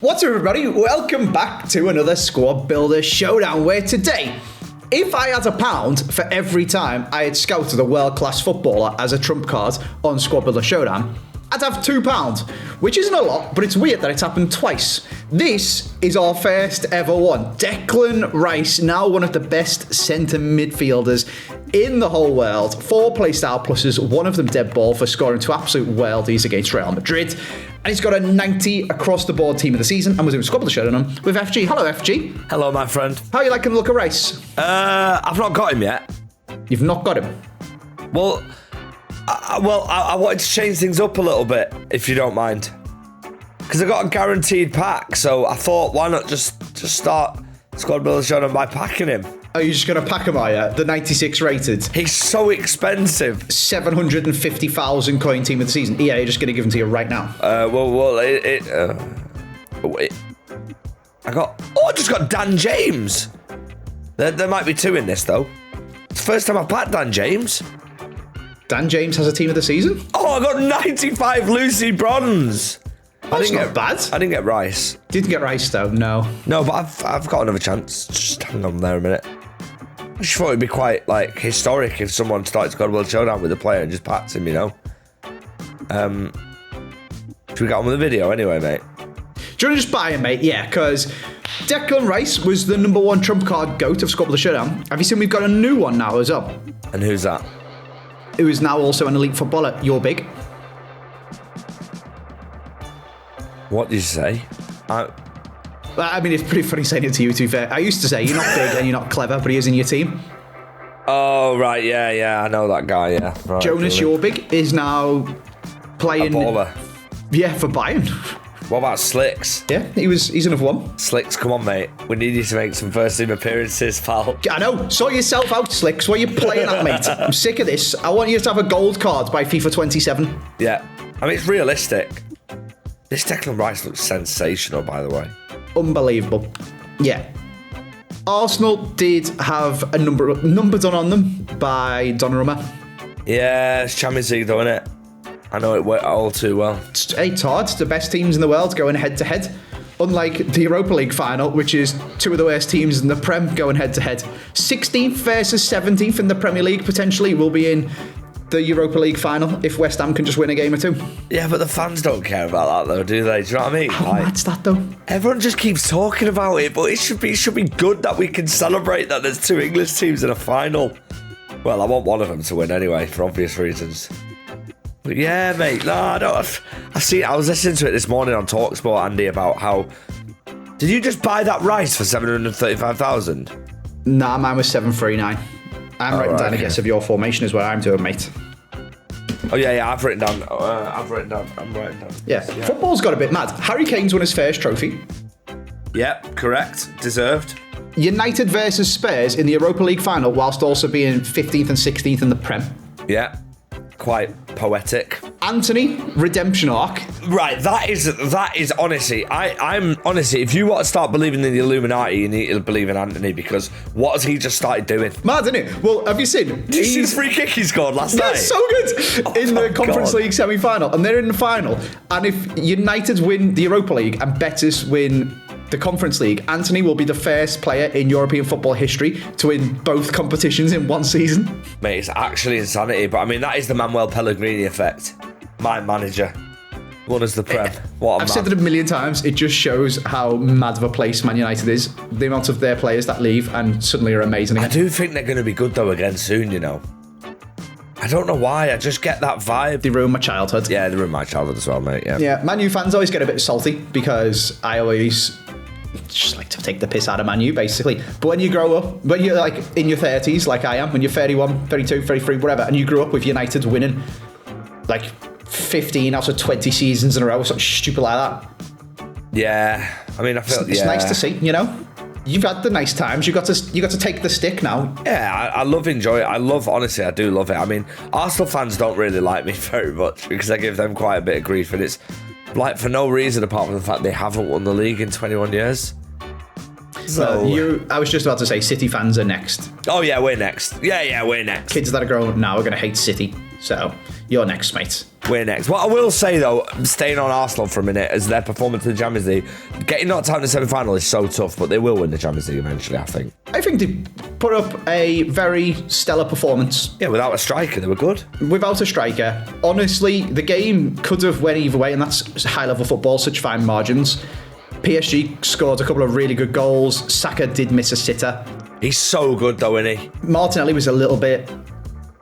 What's up, everybody? Welcome back to another Squad Builder Showdown, where today, if I had £1 for every time I had scouted a world-class footballer as a trump card on Squad Builder Showdown, I'd have £2, which isn't a lot, but it's weird that it's happened twice. This is our first ever one. Declan Rice, now one of the best centre midfielders in the whole world. 4 playstyle pluses, one of them dead ball for scoring 2 absolute worldies against Real Madrid. And he's got a 90 across the board team of the season, and we're doing Squad Builder Showdown with FG. Hello, FG. Hello, my friend. How are you liking the look of Rice? I've not got him yet. You've not got him? Well, I wanted to change things up a little bit, if you don't mind. Because I got a guaranteed pack, so I thought, why not just start Squad Builder Showdown by packing him? Are you just going to pack him, are you? The 96 rated? He's so expensive. 750,000 coin team of the season. Yeah, you're just going to give him to you right now. I just got Dan James. There might be 2 in this, though. It's the first time I've packed Dan James. Dan James has a team of the season? Oh, I got 95 Lucy Bronze. That's not bad. I didn't get Rice. Didn't get Rice, though, no. No, but I've got another chance. Just hang on there a minute. I just thought it'd be quite, historic if someone started Squad Builder Showdown with a player and just packed him, you know? Should we get on with the video anyway, mate? Do you want to just buy him, mate? Yeah, because Declan Rice was the #1 trump card GOAT of Squad Builder Showdown. Have you seen we've got a new one now as well? And who's that? Who is now also an elite footballer. You're big. What did you say? I mean, it's pretty funny saying it to you, to be fair. I used to say, you're not big and you're not clever, but he is in your team. Oh, right, yeah, I know that guy, yeah. Right, Jonas Jorbig is now playing... A baller. Yeah, for Bayern. What about Slicks? Yeah, he's another one. Slicks, come on, mate. We need you to make some first-team appearances, pal. I know. Sort yourself out, Slicks. What are you playing at, mate? I'm sick of this. I want you to have a gold card by FIFA 27. Yeah. I mean, it's realistic. This Declan Rice looks sensational, by the way. Unbelievable. Yeah. Arsenal did have a number done on them by Donnarumma. Yeah, it's Champions League, though, isn't it? I know it worked all too well. Hey, TOTS, the best teams in the world going head-to-head. Unlike the Europa League final, which is 2 of the worst teams in the Prem going head-to-head. 16th versus 17th in the Premier League potentially will be in the Europa League final if West Ham can just win a game or 2. Yeah, but the fans don't care about that, though, do they? Do you know what I mean? How mad's that, though? Everyone just keeps talking about it, but it should be good that we can celebrate that there's 2 English teams in a final. Well, I want one of them to win anyway, for obvious reasons. But yeah, mate, no, I don't. I was listening to it this morning on TalkSport, Andy, about how... Did you just buy that Rice for 735,000? Nah, mine was 739. I'm writing down a guess of your formation is what I'm doing, mate. Oh, yeah, I've written down. I'm writing down. Yeah, football's got a bit mad. Harry Kane's won his first trophy. Yep, correct. Deserved. United versus Spurs in the Europa League final, whilst also being 15th and 16th in the Prem. Yeah, quite poetic. Anthony, redemption arc. Right, that is honestly, I'm honestly, if you want to start believing in the Illuminati, you need to believe in Anthony, because what has he just started doing? Mad, isn't it? Well, have you seen? Did you see the free kick he scored last night? That's so good. In the Conference League semi-final, and they're in the final. And if United win the Europa League and Betis win the Conference League, Anthony will be the first player in European football history to win both competitions in one season. Mate, it's actually insanity, but I mean, that is the Manuel Pellegrini effect. My manager won as the Prem. I've said it a million times. It just shows how mad of a place Man United is. The amount of their players that leave and suddenly are amazing again. I do think they're going to be good, though, again soon, you know. I don't know why. I just get that vibe. They ruined my childhood. Yeah, they ruined my childhood as well, mate. Yeah, Man U fans always get a bit salty because I always just like to take the piss out of Man U, basically. But when you grow up, when you're like in your 30s, like I am, when you're 31, 32, 33, whatever, and you grew up with United winning like 15 out of 20 seasons in a row, something stupid like that. Yeah, I mean, I feel it's nice to see, you know. You've had the nice times. You got to take the stick now. Yeah, I love enjoy it. Honestly, I do love it. I mean, Arsenal fans don't really like me very much because I give them quite a bit of grief, and it's like for no reason apart from the fact they haven't won the league in 21 years. So I was just about to say City fans are next. Oh yeah, we're next. Yeah, we're next. Kids that are growing up now are going to hate City. So, you're next, mate. We're next. What I will say, though, staying on Arsenal for a minute, as their performance in the Champions League, getting knocked out in the semi-final is so tough, but they will win the Champions League eventually, I think. I think they put up a very stellar performance. Yeah, without a striker, they were good. Without a striker, honestly, the game could have went either way, and that's high-level football, such fine margins. PSG scored a couple of really good goals. Saka did miss a sitter. He's so good, though, isn't he? Martinelli was a little bit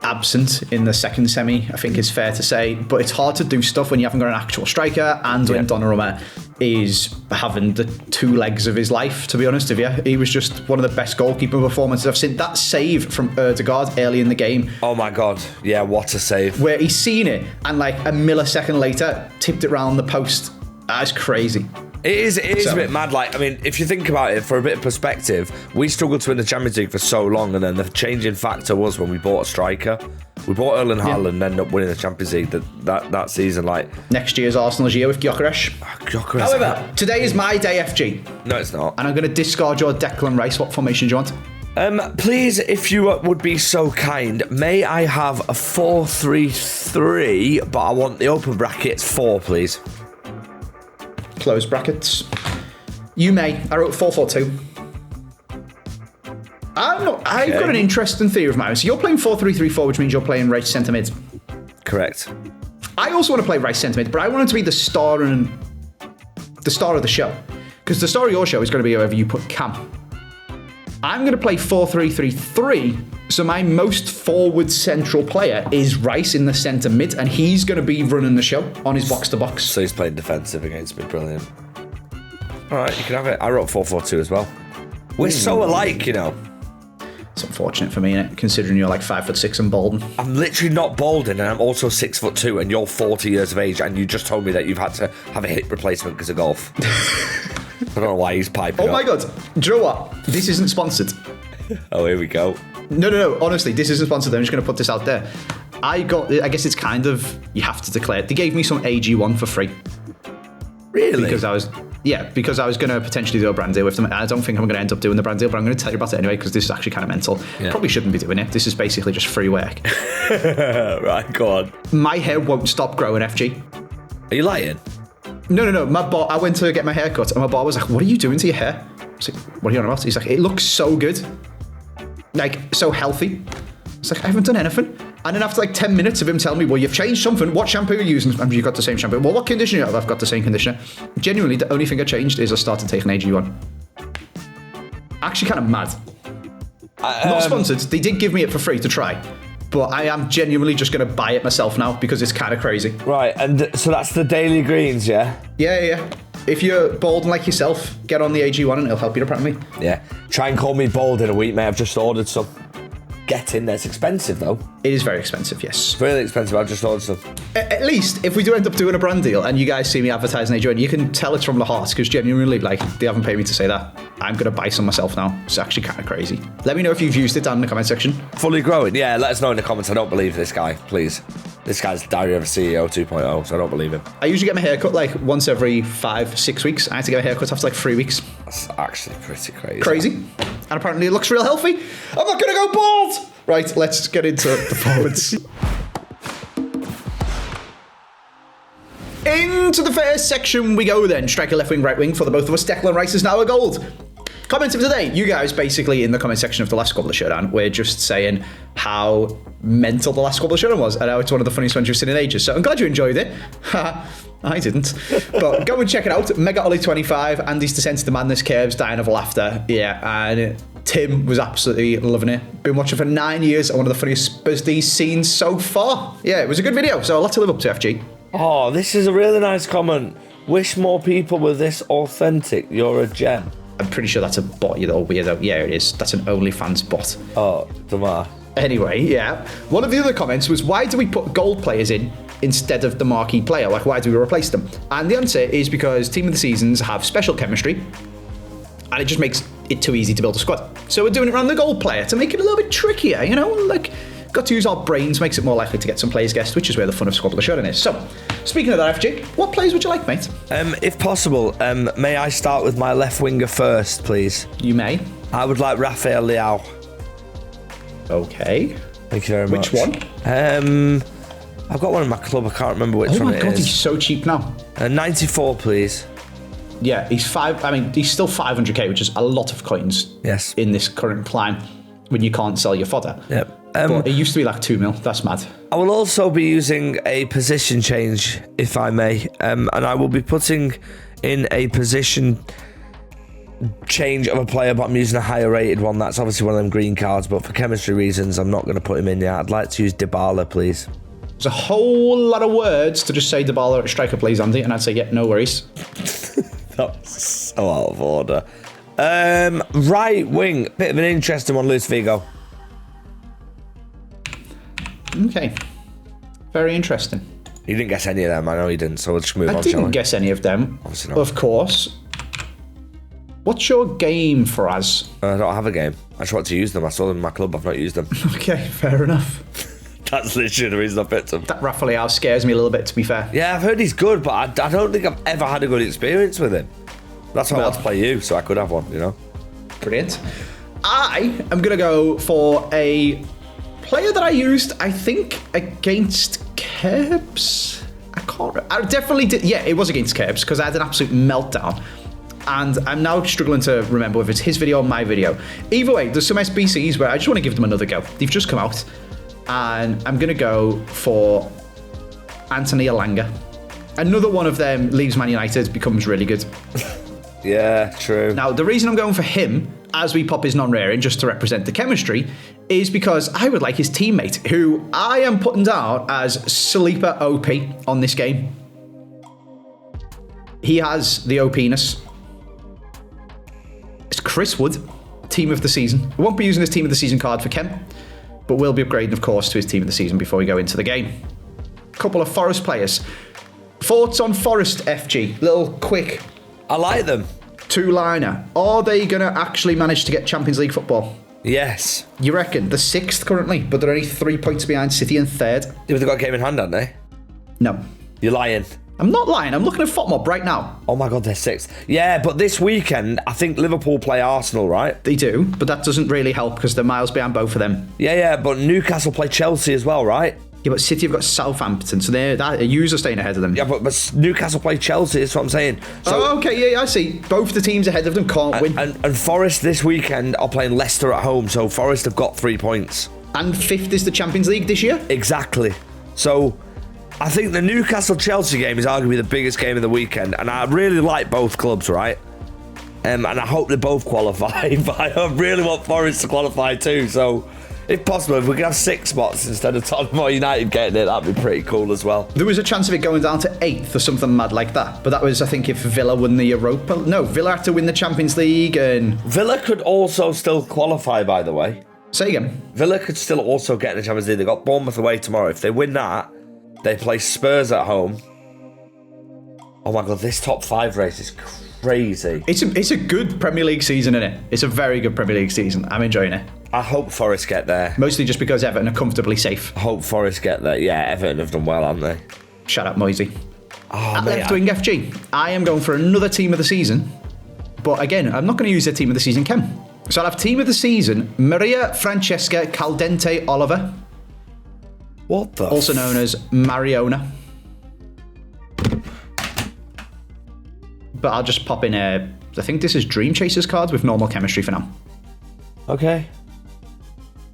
absent in the second semi, I think it's fair to say, but it's hard to do stuff when you haven't got an actual striker, and when Donnarumma is having the two legs of his life, to be honest with you. He was just one of the best goalkeeper performances I've seen. That save from Ødegaard early in the game. Oh my God. Yeah, what a save. Where he's seen it and like a millisecond later tipped it round the post. That's crazy. It is a bit mad. Like, I mean, if you think about it, for a bit of perspective, we struggled to win the Champions League for so long, and then the changing factor was when we bought a striker. We bought Erling Haaland and ended up winning the Champions League that season. Like, next year's Arsenal's year with Gyökeres. However, today is my day, FG. No, it's not. And I'm going to discard your Declan Rice. What formation do you want? Please, if you would be so kind, may I have a 4-3-3, but I want the open brackets 4, please. Close brackets. You may. I wrote 4-4-2. I've got an interesting theory of mine. So you're playing 4-3-3-4, which means you're playing right centre mid. Correct. I also want to play right centre mid, but I want it to be the star of the show. Because the star of your show is going to be whoever you put Cam. I'm going to play 4-3-3-3. So my most forward central player is Rice in the centre mid, and he's going to be running the show on his box-to-box. So he's playing defensive against me. Brilliant. All right, you can have it. I wrote 4-4-2 as well. We're so alike, you know. It's unfortunate for me, innit? Considering you're like 5'6" and balding. I'm literally not balding, and I'm also 6'2", and you're 40 years of age, and you just told me that you've had to have a hip replacement because of golf. I don't know why he's piping up. Oh my God. Do you know what? This isn't sponsored. Oh, here we go. No. Honestly, this isn't sponsored. I'm just going to put this out there. I guess it's kind of, you have to declare it. They gave me some AG1 for free. Really? Because I was going to potentially do a brand deal with them. I don't think I'm going to end up doing the brand deal, but I'm going to tell you about it anyway, because this is actually kind of mental. Yeah. Probably shouldn't be doing it. This is basically just free work. Right, go on. My hair won't stop growing, FG. Are you lying? No. I went to get my hair cut, and my bar was like, what are you doing to your hair? I was like, what are you on about? He's like, it looks so good. Like, so healthy. It's like, I haven't done anything. And then after like 10 minutes of him telling me, well, you've changed something. What shampoo are you using? You've got the same shampoo. Well, what conditioner? I've got the same conditioner. Genuinely, the only thing I changed is I started taking AG1. Actually kind of mad. Not sponsored. They did give me it for free to try. But I am genuinely just going to buy it myself now because it's kind of crazy. Right, and so that's the daily greens, yeah? Yeah. If you're balding like yourself, get on the AG1 and it'll help you, apparently. Yeah. Try and call me bald in a week, mate. I've just ordered some. Get in there. It's expensive, though. It is very expensive, yes. Really expensive. I've just ordered some. At least, if we do end up doing a brand deal and you guys see me advertising AG1, you can tell it's from the heart, because genuinely, like, they haven't paid me to say that. I'm going to buy some myself now. It's actually kind of crazy. Let me know if you've used it down in the comment section. Fully growing? Yeah, let us know in the comments. I don't believe this guy, please. This guy's Diary of a CEO 2.0, so I don't believe him. I usually get my hair cut like once every 5-6 weeks. I had to get my hair cut after like 3 weeks. That's actually pretty crazy. Crazy. And apparently it looks real healthy. I'm not going to go bald! Right, let's get into the forwards. Into the first section we go then. Striker, left wing, right wing for the both of us. Declan Rice is now a gold. Comments of today. You guys basically in the comment section of the last Squad Builder Showdown, we're just saying how mental the last Squad Builder Showdown was and how it's one of the funniest ones you've seen in ages. So I'm glad you enjoyed it. I didn't. But go and check it out. Mega Ollie 25, Andy's Descent to the Madness Curves, dying of laughter. Yeah, and Tim was absolutely loving it. Been watching for 9 years and one of the funniest SBSD scenes so far. Yeah, it was a good video, so a lot to live up to, FG. Oh, this is a really nice comment. Wish more people were this authentic. You're a gem. I'm pretty sure that's a bot, you little weirdo. Yeah, it is. That's an OnlyFans bot. Oh, Damar. Anyway, yeah. One of the other comments was, why do we put gold players in instead of the marquee player? Like, why do we replace them? And the answer is because Team of the Seasons have special chemistry, and it just makes it too easy to build a squad. So we're doing it around the gold player to make it a little bit trickier, you know? Like, got to use our brains, makes it more likely to get some players guessed, which is where the fun of Squad Builder Showdown is. So, speaking of that, FG, what players would you like, mate? If possible, may I start with my left winger first, please? You may. I would like Rafael Leao. Okay. Thank you very much. Which one? I've got one in my club. I can't remember which Oh one my it god, is. he's so cheap now. 94, please. Yeah, he's still 500k, which is a lot of coins. Yes. In this current climb, when you can't sell your fodder. Yep. But it used to be like 2 mil. That's mad. I will also be using a position change, if I may, and I will be putting in a position change of a player, but I'm using a higher rated one. That's obviously one of them green cards, but for chemistry reasons, I'm not going to put him in yet. I'd like to use Dybala, please. There's a whole lot of words to just say Dybala at striker, please, Andy, and I'd say, yeah, no worries. That's so out of order. Right wing, bit of an interesting one, Luis Figo. Okay. Very interesting. You didn't guess any of them. I know you didn't, so we'll just move on. I didn't guess any of them. Obviously not. Of course. What's your game for us? I don't have a game. I just want to use them. I saw them in my club. I've not used them. Okay, fair enough. That's literally the reason I picked them. That Rafael scares me a little bit, to be fair. Yeah, I've heard he's good, but I don't think I've ever had a good experience with him. That's why I want to play you, so I could have one, you know? Brilliant. I am going to go for a player that I used, I think, against Kerbs. I can't remember. I definitely did. Yeah, it was against Kerbs because I had an absolute meltdown. And I'm now struggling to remember if it's his video or my video. Either way, there's some SBCs where I just want to give them another go. They've just come out. And I'm going to go for Anthony Elanga. Another one of them leaves Man United, becomes really good. Yeah, true. Now, the reason I'm going for him, as we pop his non-rare in just to represent the chemistry, is because I would like his teammate, who I am putting down as sleeper OP on this game. He has the OP-ness. It's Chris Wood, team of the season. We won't be using his team of the season card for Chem, but we'll be upgrading, of course, to his team of the season before we go into the game. Couple of Forest players. Thoughts on Forest, FG? Little quick I like them. two-liner. Are they going to actually manage to get Champions League football? Yes. You reckon? They're 6th currently, but they're only 3 points behind City in 3rd. Yeah, they've got a game in hand, haven't they? No. You're lying. I'm not lying. I'm looking at FOTMob right now. Oh my God, they're 6th. Yeah, but this weekend, I think Liverpool play Arsenal, right? They do, but that doesn't really help because they're miles behind both of them. Yeah, but Newcastle play Chelsea as well, right? Yeah, but City have got Southampton, so they're user staying ahead of them. Yeah, but Newcastle play Chelsea, that's what I'm saying. So, okay, yeah, I see. Both the teams ahead of them can't win. And Forest this weekend are playing Leicester at home, so Forest have got 3 points. And 5th is the Champions League this year? Exactly. So I think the Newcastle-Chelsea game is arguably the biggest game of the weekend, and I really like both clubs, right? And I hope they both qualify, but I really want Forest to qualify too, so if possible, if we could have 6 spots instead of Tottenham or United getting it, that'd be pretty cool as well. There was a chance of it going down to 8th or something mad like that, but that was, I think, if Villa won the Europa... No, Villa had to win the Champions League and... Villa could also still qualify, by the way. Say again. Villa could still also get in the Champions League. They've got Bournemouth away tomorrow. If they win that, they play Spurs at home. Oh my God, this top 5 race is crazy. It's a good Premier League season, isn't it? It's a very good Premier League season. I'm enjoying it. I hope Forest get there. Mostly just because Everton are comfortably safe. I hope Forest get there. Yeah, Everton have done well, haven't they? Shout out Moisey. Oh, At mate, left wing FG, I am going for another team of the season. But again, I'm not going to use their team of the season, Ken. So I'll have team of the season, Maria Francesca Caldente Oliver. What the? Also known as Mariona. But I'll just pop in I think this is Dream Chasers cards with normal chemistry for now. Okay.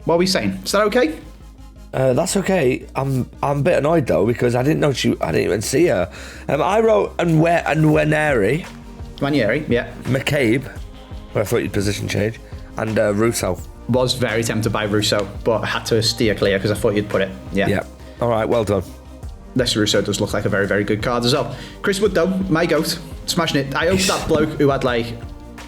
What are we saying? Is that okay? That's okay. I'm a bit annoyed though because I didn't even see her. I wrote Nwaneri, Ranieri, yeah. McCabe, where I thought you'd position change, and Russo. Was very tempted by Russo, but I had to steer clear because I thought you'd put it. Yeah. Yeah. All right. Well done. This Russo does look like a very, very good card as well. Chris Wood though, my goat, smashing it. I hope that bloke who had like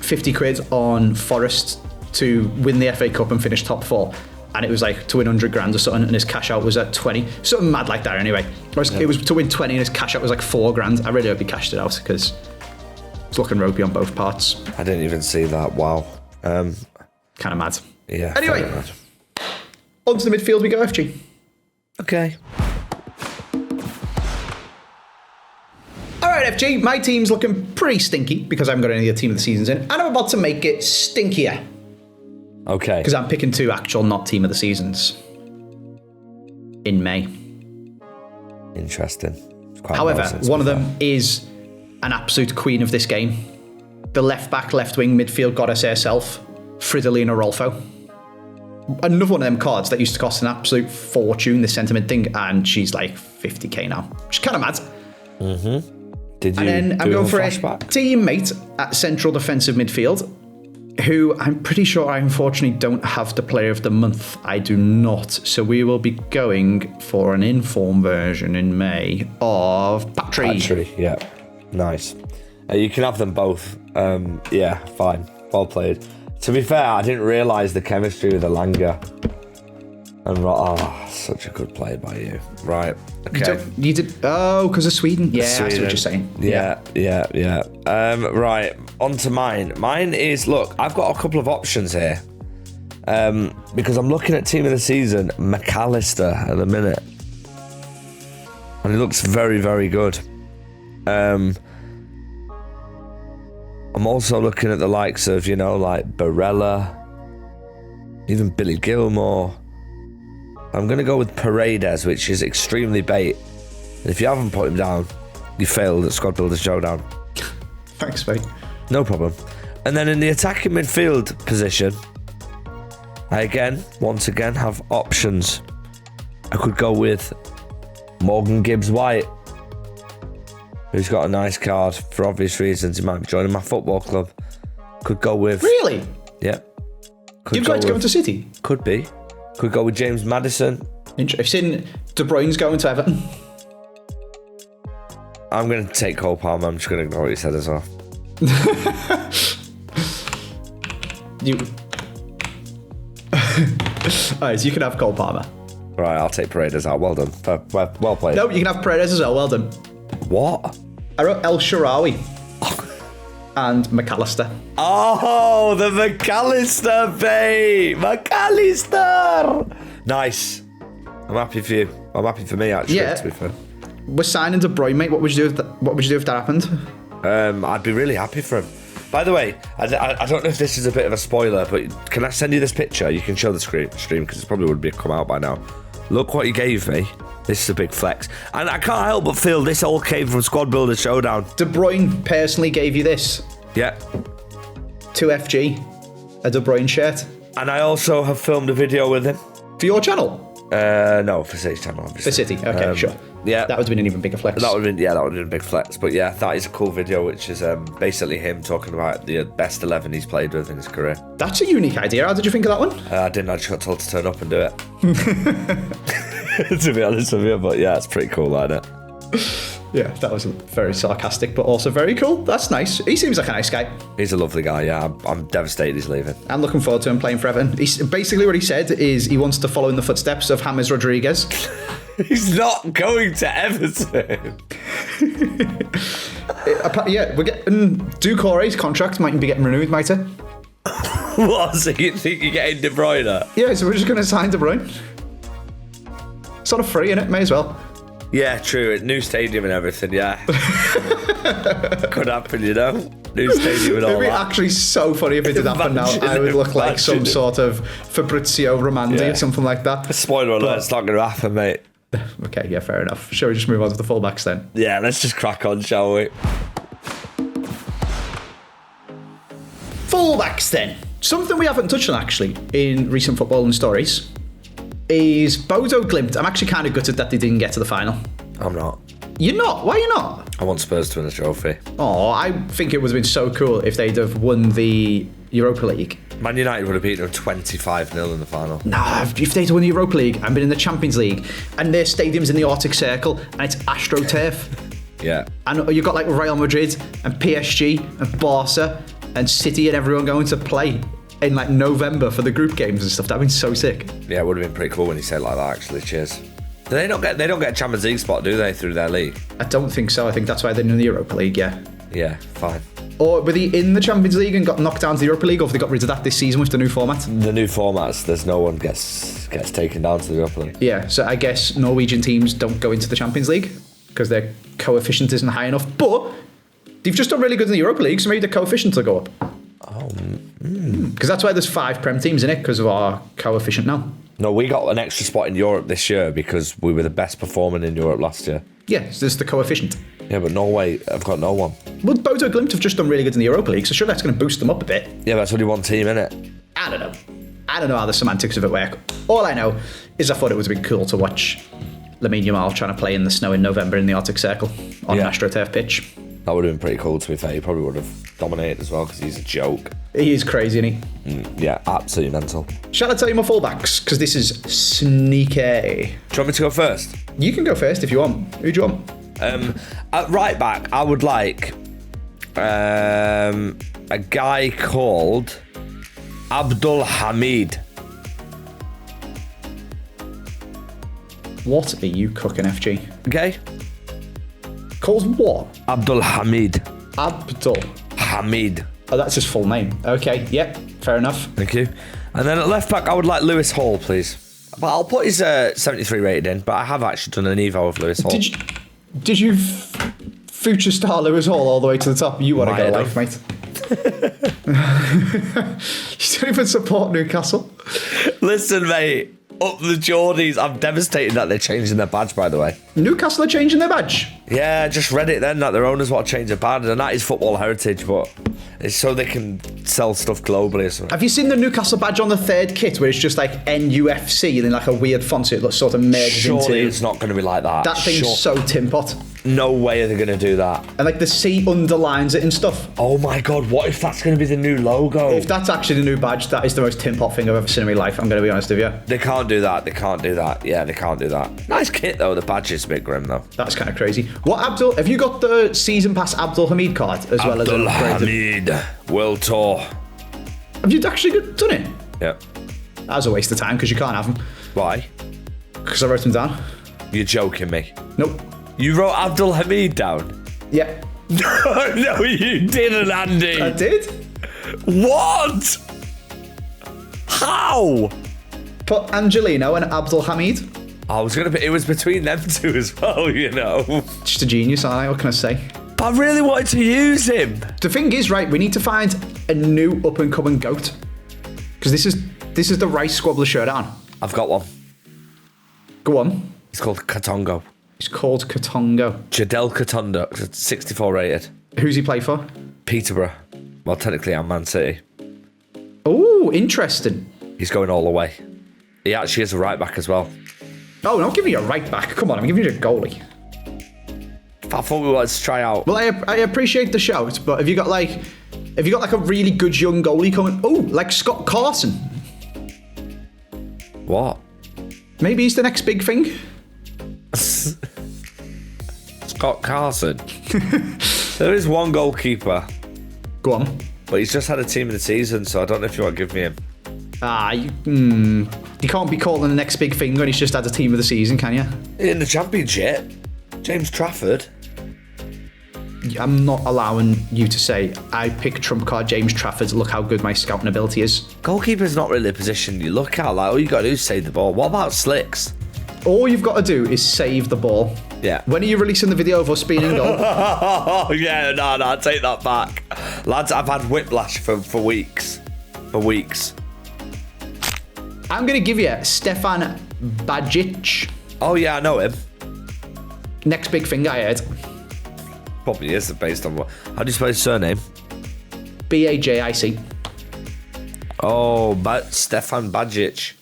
50 quid on Forest to win the FA Cup and finish top 4, and it was like to win 100 grand or something, and his cash out was at 20, something mad like that anyway. It was to win 20 and his cash out was like 4 grand. I really hope he cashed it out because it's looking ropey on both parts. I didn't even see that. Wow. Kind of mad. Yeah. Anyway, onto the midfield we go, FG. Okay. Alright, FG, my team's looking pretty stinky because I haven't got any of the team of the seasons in, and I'm about to make it stinkier. Okay. Because I'm picking 2 actual not team of the seasons in May. Interesting. However, one of them is an absolute queen of this game. The left back, left wing, midfield goddess herself, Fridolina Rolfo. Another one of them cards that used to cost an absolute fortune, this sentiment thing, and she's like 50k now. She's kind of mad. Did you? And then I'm going for a flashback? teammate at central defensive midfield, who I'm pretty sure I unfortunately don't have the player of the month. I do not. So we will be going for an inform version in May of Patry. Yeah. Nice. You can have them both. Yeah, fine. Well played. To be fair, I didn't realise the chemistry with Elanga. And such a good play by you. Right. Okay. You did. Oh, because of Sweden. Yeah, I see what you're saying. Yeah. Right. On to mine. Mine is, look, I've got a couple of options here. Because I'm looking at team of the season, McAllister at the minute. And he looks very, very good. I'm also looking at the likes of, like Barella, even Billy Gilmore. I'm going to go with Paredes, which is extremely bait. And if you haven't put him down, you failed at Squad Builder Showdown. Thanks, mate. No problem. And then in the attacking midfield position, I once again have options. I could go with Morgan Gibbs-White, who's got a nice card for obvious reasons. He might be joining my football club. Could go with... Really? Yeah. Gibbs-White's going to City? Could be. Could go with James Maddison. I've seen De Bruyne's going to Everton. I'm going to take Cole Palmer. I'm just going to ignore what he said as well. Alright, so you can have Cole Palmer. Right, I'll take Paredes out. Well done. Well played. No, you can have Paredes as well. Well done. What? I wrote El Shaarawy and McAllister. Oh, the McAllister, babe! McAllister! Nice. I'm happy for you. I'm happy for me, actually, to be fair. We're signing De Bruyne, mate. What would you do if that happened? I'd be really happy for him. By the way, I don't know if this is a bit of a spoiler, but can I send you this picture? You can show the stream because it probably would be come out by now. Look what he gave me. This is a big flex. And I can't help but feel this all came from Squad Builder Showdown. De Bruyne personally gave you this. Yeah. 2FG, a De Bruyne shirt. And I also have filmed a video with him. For your channel? No, for City's channel, obviously. For City, okay, sure. Yeah. That would have been an even bigger flex. That would have been a big flex. But yeah, that is a cool video, which is basically him talking about the best 11 he's played with in his career. That's a unique idea. How did you think of that one? I didn't. I just got told to turn up and do it. To be honest with you, but yeah, it's pretty cool, isn't it? Yeah, that was very sarcastic, but also very cool. That's nice. He seems like a nice guy. He's a lovely guy, yeah. I'm devastated he's leaving. I'm looking forward to him playing for Everton. Basically what he said is he wants to follow in the footsteps of James Rodriguez. He's not going to Everton. Yeah, we're getting... Doucouré's contract might be getting renewed, might it? What? So you think you're getting De Bruyne? Yeah, so we're just going to sign De Bruyne. Sort of free, innit? May as well. Yeah, true. New stadium and everything, yeah. Could happen, New stadium and all that. It'd be actually so funny if it did happen now. I would look like some sort of Fabrizio Romandi or something like that. Spoiler alert, it's not going to happen, mate. Okay, yeah, fair enough. Shall we just move on to the fullbacks then? Yeah, let's just crack on, shall we? Fullbacks then. Something we haven't touched on actually in recent football and stories is Bodo Glimt. I'm actually kind of gutted that they didn't get to the final. I'm not. You're not? Why are you not? I want Spurs to win the trophy. Oh, I think it would have been so cool if they'd have won the Europa League. Man United would have beaten them 25-0 in the final. Nah, if they'd won the Europa League and been in the Champions League and their stadium's in the Arctic Circle and it's AstroTurf. Yeah. And you've got like Real Madrid and PSG and Barca and City and everyone going to play in like November for the group games and stuff. That'd been so sick. Yeah, it would have been pretty cool when you said it like that, actually. Cheers. They don't get a Champions League spot, do they, through their league? I don't think so. I think that's why they're in the Europa League, yeah. Yeah, fine. Or were they in the Champions League and got knocked down to the Europa League, or have they got rid of that this season with the new format? The new formats, there's no one gets taken down to the Europa League. Yeah, so I guess Norwegian teams don't go into the Champions League because their coefficient isn't high enough. But they've just done really good in the Europa League, so maybe the coefficient will go up. Oh, because that's why there's 5 Prem teams in it, because of our coefficient now. No, we got an extra spot in Europe this year because we were the best performing in Europe last year. Yeah, so there's the coefficient. Yeah, but Norway, I've got no one. Well, Bodo Glimt have just done really good in the Europa League, so sure that's going to boost them up a bit. Yeah, but that's only one team, innit? I don't know. I don't know how the semantics of it work. All I know is I thought it would have been cool to watch Lamine Yamal trying to play in the snow in November in the Arctic Circle on an AstroTurf pitch. That would have been pretty cool, to be fair. He probably would have dominated as well because he's a joke. He is crazy, isn't he? Yeah, absolutely mental. Shall I tell you my fullbacks? Because this is sneaky. Do you want me to go first? You can go first if you want. Who do you want? At right back, I would like a guy called Abdul Hamid. What are you cooking, FG? Okay? Called what? Abdul Hamid. Abdul Hamid. Oh, that's his full name. Okay, yep, fair enough. Thank you. And then at left back, I would like Lewis Hall, please. But I'll put his 73 rated in, but I have actually done an evo of Lewis Hall. Did you future star Lewis Hall all the way to the top? You want to go life, mate. You don't even support Newcastle. Listen, mate. Up the Geordies. I'm devastated that they're changing their badge, by the way. Newcastle are changing their badge? Yeah, I just read it then that their owners want to change their badge, and that is football heritage, but it's so they can sell stuff globally or something. Have you seen the Newcastle badge on the third kit where it's just like NUFC and in like a weird font so it looks sort of merged Surely into... it's not going to be like that. That thing's so tin pot. No way are they going to do that. And like the C underlines it and stuff. Oh my god, what if that's going to be the new logo? If that's actually the new badge, that is the most tin pot thing I've ever seen in my life, I'm going to be honest with you. They can't do that, they can't do that. Yeah, they can't do that. Nice kit though, the badge is a bit grim though. That's kind of crazy. What Abdul, have you got the season pass Abdul Hamid card as well as Abdul Hamid World Tour. Have you actually done it? Yeah. That was a waste of time because you can't have them. Why? Because I wrote them down. You're joking me. Nope. You wrote Abdul Hamid down? Yeah. No, you didn't, Andy. I did. What? How? Put Angelino and Abdul Hamid. I was gonna. It was between them two as well, you know. Just a genius, aren't I? What can I say? I really wanted to use him. The thing is, right, we need to find a new up-and-coming GOAT. Because this is the Rice Squad Builder Showdown. I've got one. Go on. He's called Katongo. He's called Katongo. Jadel Katongo, 64 rated. Who's he play for? Peterborough. Well, technically, I'm Man City. Oh, interesting. He's going all the way. He actually is a right back as well. Oh, don't give me a right back. Come on, I'm giving you a goalie. I thought we wanted to try out. Well, I appreciate the shout, but have you got like a really good young goalie coming? Oh, like Scott Carson. What? Maybe he's the next big thing. Scott Carson. There is one goalkeeper. Go on. But he's just had a team of the season, so I don't know if you want to give me him. You can't be calling the next big thing when he's just had a team of the season, can you? In the Championship, James Trafford. I'm not allowing you to say, I pick trump card James Trafford, look how good my scouting ability is. Goalkeeper's not really a position you look at. Like, all you got to do is save the ball. What about Slicks? All you've got to do is save the ball. Yeah. When are you releasing the video of us being in goal? Oh, yeah, no, take that back. Lads, I've had whiplash for weeks. For weeks. I'm going to give you Stefan Bajic. Oh, yeah, I know him. Next big thing I heard. Probably is based on what? How do you spell his surname? Bajic. Oh, but Stefan Bajic.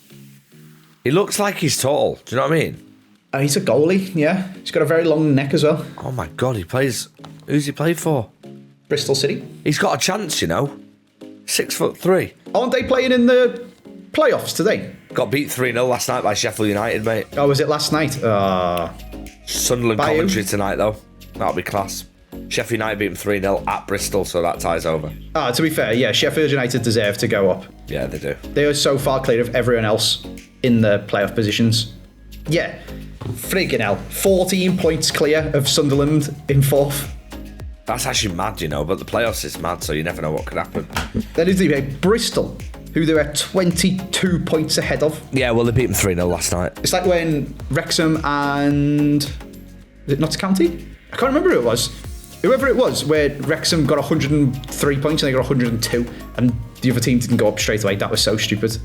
He looks like he's tall. Do you know what I mean? He's a goalie, yeah. He's got a very long neck as well. Oh my god, he plays. Who's he played for? Bristol City. He's got a chance, you know. 6'3". Aren't they playing in the playoffs today? Got beat 3-0 last night by Sheffield United, mate. Oh, was it last night? Sunderland By commentary who? tonight, though. That'll be class. Sheffield United beat them 3-0 at Bristol, so that ties over. To be fair, yeah, Sheffield United deserve to go up. Yeah, they do. They are so far clear of everyone else in the playoff positions. Yeah, freaking hell. 14 points clear of Sunderland in fourth. That's actually mad, you know, but the playoffs is mad, so you never know what could happen. Then is the Bristol, who they were 22 points ahead of. Yeah, well, they beat them 3-0 last night. It's like when Wrexham and... is it Notts County? I can't remember who it was. Whoever it was, where Wrexham got 103 points and they got 102, and the other team didn't go up straight away. That was so stupid.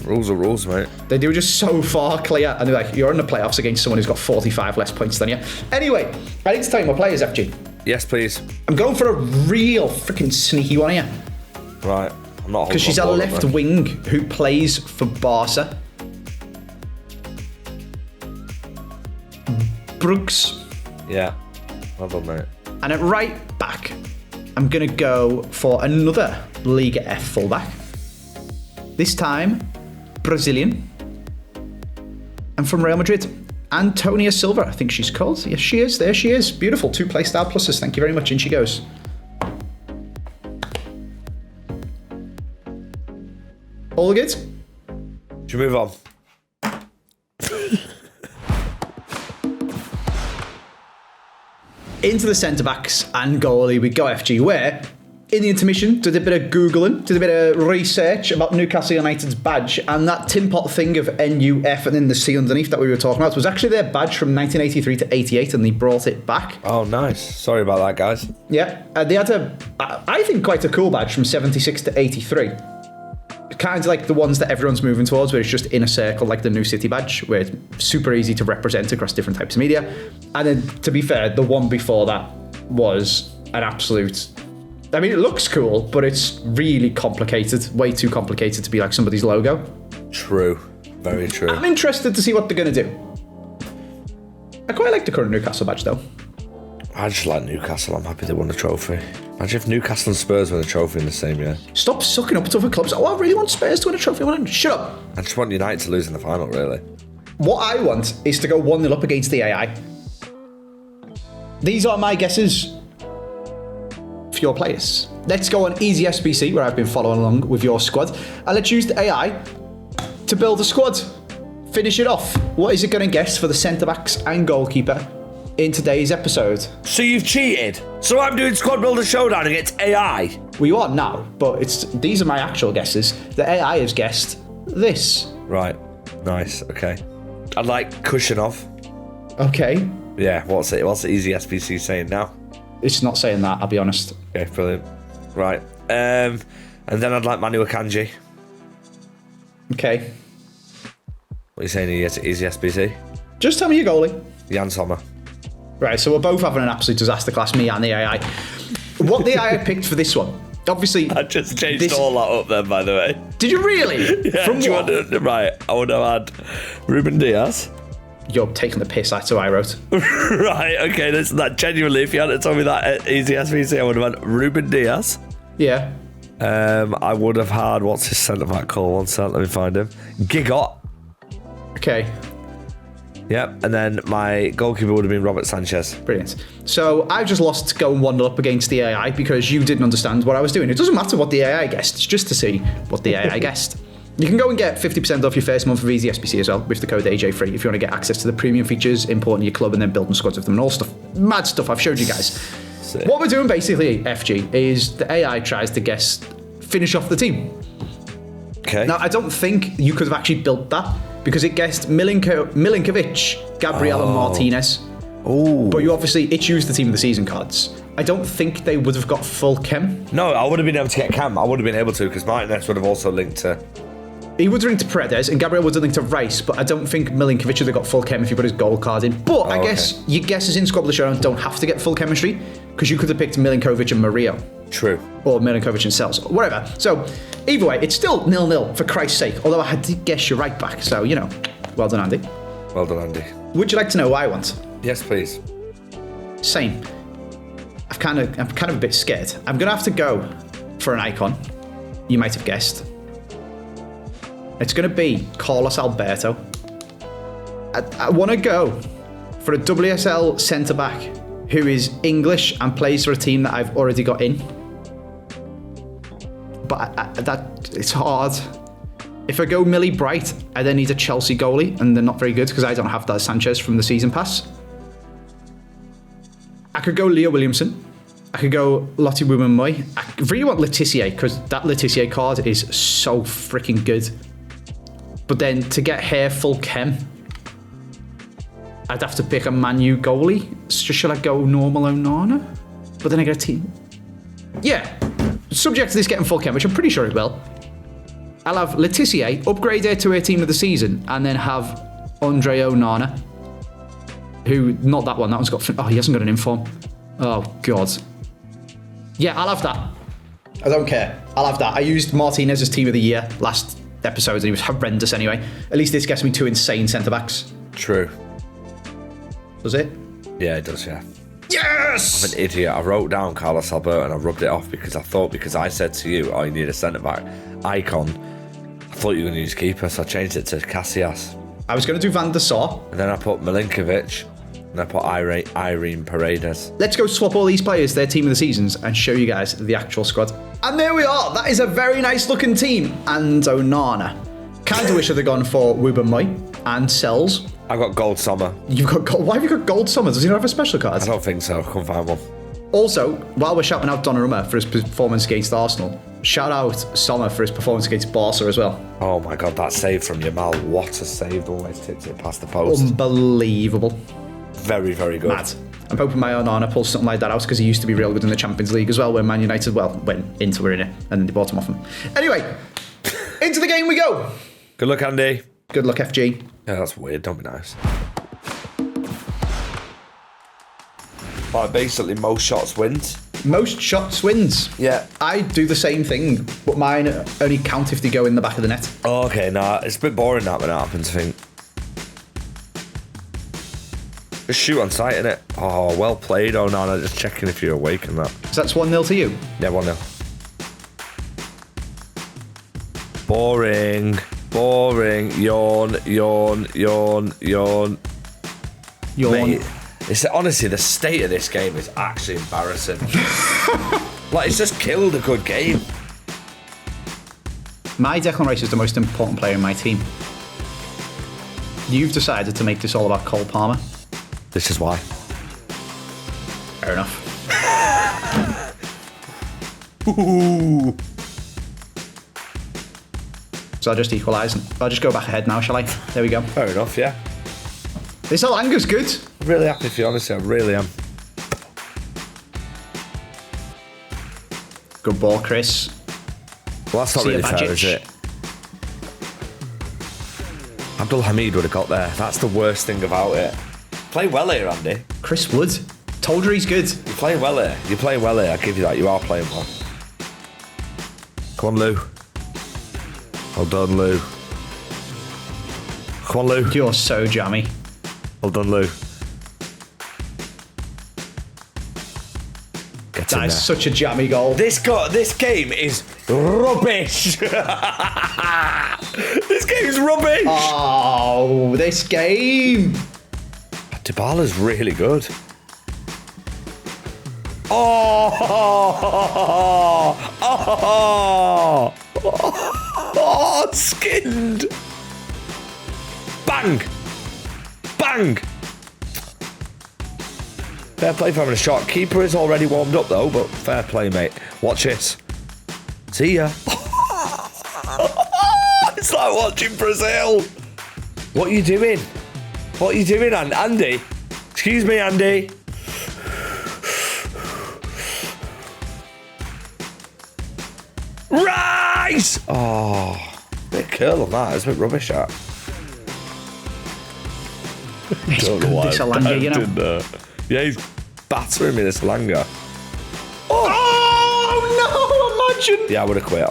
Rules are rules, mate. They were just so far clear. And they're like, you're in the playoffs against someone who's got 45 less points than you. Anyway, I need to tell you my players, FG. Yes, please. I'm going for a real freaking sneaky one here. Right. I'm not. Because she's a left wing who plays for Barca. Brooks. Yeah. Well done, mate. And at right back, I'm going to go for another Liga F fullback. This time, Brazilian. And from Real Madrid, Antonia Silva, I think she's called. Yes, she is. There she is. Beautiful. 2 play style pluses. Thank you very much. In she goes. All good? Should we move on? Into the centre-backs and goalie we go, FG, where in the intermission did a bit of Googling, did a bit of research about Newcastle United's badge, and that tin pot thing of NUF and then the C underneath that we were talking about was actually their badge from 1983 to 88, and they brought it back. Oh, nice. Sorry about that, guys. Yeah, they had I think, quite a cool badge from 76 to 83. Kind of like the ones that everyone's moving towards, where it's just in a circle, like the New City badge, where it's super easy to represent across different types of media. And then, to be fair, the one before that was an absolute... I mean, it looks cool, but it's really complicated. Way too complicated to be like somebody's logo. True. Very true. I'm interested to see what they're going to do. I quite like the current Newcastle badge, though. I just like Newcastle. I'm happy they won the trophy. Imagine if Newcastle and Spurs won a trophy in the same year. Stop sucking up to other clubs. Oh, I really want Spurs to win a trophy. Shut up. I just want United to lose in the final, really. What I want is to go 1-0 up against the AI. These are my guesses for your players. Let's go on EasySBC, where I've been following along with your squad, and let's use the AI to build a squad. Finish it off. What is it going to guess for the centre-backs and goalkeeper in today's episode? So you've cheated. So I'm doing Squad Builder Showdown against AI. Well, you are now, but these are my actual guesses. The AI has guessed this. Right. Nice. Okay. I'd like Kushinov. Okay. Yeah. What's the EasySBC saying now? It's not saying that, I'll be honest. Okay. Brilliant. Right. And then I'd like Manu Akanji. Okay. What are you saying here to EasySBC? Just tell me your goalie. Jan Sommer. Right, so we're both having an absolute disaster class, me and the AI. What the AI picked for this one, obviously... I just changed all that up then, by the way. Did you really? Yeah, From what? Right, I would have had Ruben Diaz. You're taking the piss, that's what I wrote. Right, okay, listen, that genuinely, if you hadn't told me that at EasySBC, I would have had Ruben Diaz. Yeah. I would have had, what's his centre-back called? 1 second, let me find him. Gigot. Okay. Yep, and then my goalkeeper would have been Robert Sanchez. Brilliant. So I just lost going 1-0 up against the AI because you didn't understand what I was doing. It doesn't matter what the AI guessed, it's just to see what the AI guessed. You can go and get 50% off your first month of EasySBC as well with the code AJ3 if you want to get access to the premium features, importing your club and then building squads with them and all stuff. Mad stuff I've showed you guys. Sick. What we're doing basically, FG, is the AI tries to finish off the team. Okay. Now, I don't think you could have actually built that because it guessed Milinkovic, Gabriel and Martinez. Oh. But it's used the team of the season cards. I don't think they would have got full chem. No, I would have been able to get Cam. I would have been able to because Martinez would have also linked to... He would have linked to Paredes and Gabriel would have linked to Rice, but I don't think Milinkovic would have got full chem if you put his goal card in. But I guess your guesses in Squad Builder Showdown don't have to get full chemistry because you could have picked Milinkovic and Murillo. True. Or Milinkovic and Cells, or whatever. So, either way, it's still 0-0 for Christ's sake, although I did guess your right back, so, well done, Andy. Well done, Andy. Would you like to know what I want? Yes, please. Same. I'm kind of a bit scared. I'm going to have to go for an icon. You might have guessed. It's going to be Carlos Alberto. I want to go for a WSL centre-back who is English and plays for a team that I've already got in. But it's hard. If I go Millie Bright, I then need a Chelsea goalie, and they're not very good because I don't have that Sanchez from the season pass. I could go Leah Williamson. I could go Lottie Woman-Moy. I really want Letitia because that Letitia card is so freaking good. But then to get her full chem, I'd have to pick a Man U goalie. So should I go normal Onana? But then I get a team. Yeah. subject to this getting full chem, which I'm pretty sure it will, I'll have Letitia upgrade her to her team of the season, and then have Andre Onana, who, not that one, that one's got, he hasn't got an inform. Oh, God. Yeah, I'll have that. I don't care. I'll have that. I used Martinez's team of the year last episode, and he was horrendous anyway. At least this gets me 2 insane centre-backs. True. Does it? Yeah, it does, yeah. Yes! I'm an idiot. I wrote down Carlos Alberto and I rubbed it off because I said to you, oh, you need a centre-back icon. I thought you were going to use keeper, so I changed it to Casillas. I was going to do Van der Sar. And then I put Milinkovic, and I put Irene Paredes. Let's go swap all these players, their team of the seasons, and show you guys the actual squad. And there we are. That is a very nice looking team. And Onana. Kinda wish I'd have gone for Wubben-Moy and Sells. I got Gold Sommer. You've got gold. Why have you got Gold Sommer? Does he not have a special card? I don't think so. I couldn't find one. Also, while we're shouting out Donnarumma for his performance against Arsenal, shout out Sommer for his performance against Barca as well. Oh my God, that save from Yamal. What a save. Always tipped it past the post. Unbelievable. Very, very good. Mad. I'm hoping my Onana pulls something like that out because he used to be real good in the Champions League as well when Man United, when Inter were in it and then they bought him off him. Anyway, into the game we go. Good luck, Andy. Good luck, FG. Yeah, that's weird. Don't be nice. Like, basically, most shots wins. Most shots wins. Yeah. I do the same thing, but mine only count if they go in the back of the net. Oh, okay, nah, it's a bit boring that when it happens, I think. Just shoot on sight, innit? Oh, well played. Oh, no, no, just checking if you're awake and that. So that's 1-0 to you? Yeah, 1-0. Boring. Boring. Yawn, yawn, yawn, yawn. Yawn. Mate, it's, honestly, the state of this game is actually embarrassing. Like, it's just killed a good game. My Declan Rice is the most important player in my team. You've decided to make this all about Cole Palmer. This is why. Fair enough. Ooh. So I'll just equalise. I'll just go back ahead now, shall I? There we go. Fair enough, yeah. This Alanga's good. I'm really happy for you, honestly. I really am. Good ball, Chris. Well, that's not really fair, is it? Abdul Hamid would have got there. That's the worst thing about it. Play well here, Andy. Chris Wood. Told you he's good. You're playing well here. You're playing well here. I'll give you that. You are playing well. Come on, Lou. Well done, Lou. Come on, Lou. You're so jammy. Well done, Lou. Get in That is there. such a jammy goal. This game is rubbish. This game's rubbish. Oh, this game. Dybala's really good. Oh, skinned. Bang. Bang. Fair play for having a shot. Keeper is already warmed up though, but fair play, mate. Watch this. See ya. It's like watching Brazil. What are you doing? What are you doing, Andy? Excuse me, Andy. Rice! Oh, bit of curl on that. It's a bit rubbish, that. It's good, this Alanga, you know. Yeah, he's battering me, this Alanga. Oh, no, imagine. Yeah, I would have quit.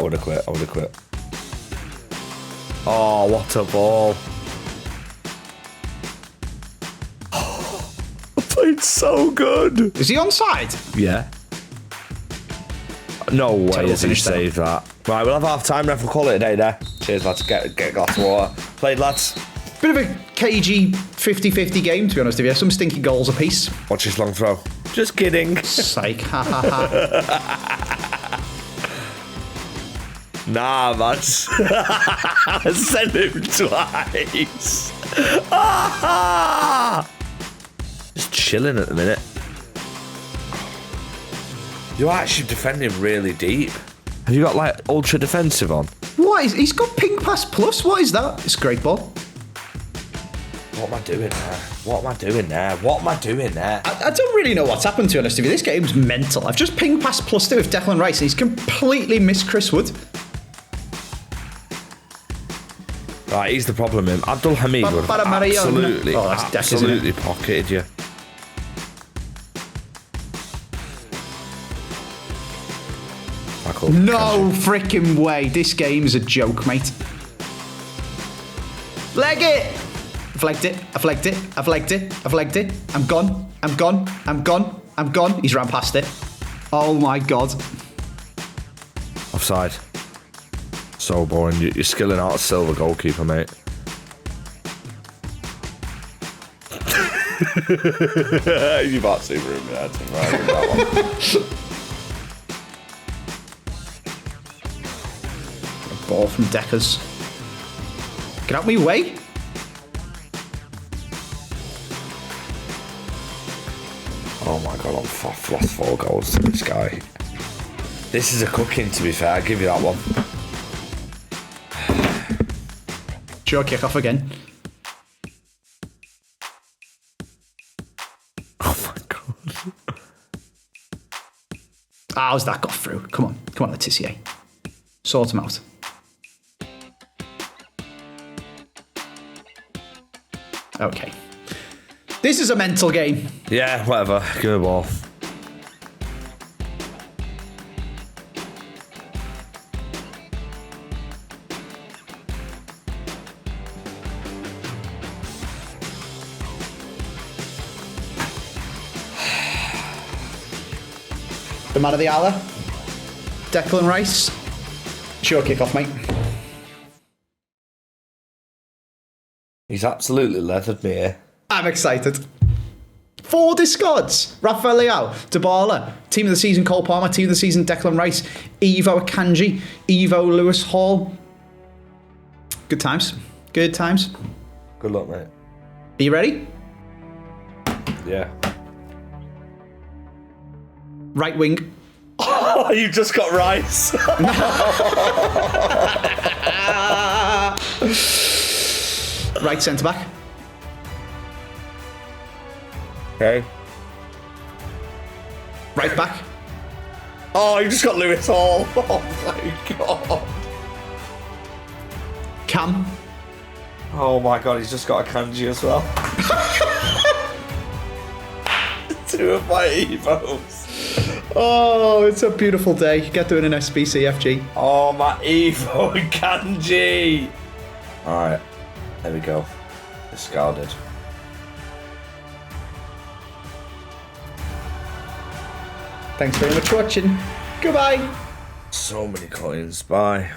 Oh, what a ball. I played so good. Is he onside? Yeah. No way Terrible has he finish there. saved that. Right, we'll have half time, ref. We'll call it a day there. Cheers, lads. Get a glass of water. Played, lads. Bit of a cagey 50-50 game, to be honest with you. Some stinky goals apiece. Watch this long throw. Just kidding. Psych, ha ha ha. Nah, man. Send him twice. Just chilling at the minute. You're actually defending really deep. Have you got like ultra defensive on? What is? He's got ping pass plus. What is that? It's a great ball. What am I doing there? What am I doing there? What am I doing there? I don't really know what's happened, to be honest with you. This game's mental. I've just pinged past +2 with Declan Rice, and he's completely missed Chris Wood. Right, he's the problem, him. Abdul Hamid would have absolutely pocketed you. No freaking way. This game's a joke, mate. Leg it! I've legged it. I've legged it. I've legged it. I've legged it. I'm gone. I'm gone. I'm gone. I'm gone. He's ran past it. Oh my god. Offside. So boring. You're skilling out a silver goalkeeper, mate. You've absolutely ruined me. Ball from Deckers. Get out my way. Oh my god, I've lost 4 goals to this guy. This is a cooking, to be fair. I'll give you that one. Sure, kick off again. Oh my god. How's that got through? Come on, Letitia. Sort him out. Okay. This is a mental game. Yeah, whatever. Give me a ball. The man of the hour. Declan Rice. Sure kick off, mate. He's absolutely leathered me here. I'm excited. 4 discards. Rafael Leao, Dybala, Team of the Season Cole Palmer, Team of the Season Declan Rice, Evo Akanji, Evo Lewis Hall. Good times. Good times. Good luck, mate. Are you ready? Yeah. Right wing. Oh, you just got Rice. Right centre back. Okay. Right back. Oh, you just got Lewis Hall. Oh my god. Cam. Oh my god, he's just got a kanji as well. 2 of my Evos. Oh, it's a beautiful day. Get doing an SBC FG. Oh, my Evo and kanji. Alright, there we go. Discarded. Thanks very much for watching. Goodbye. So many coins. Bye.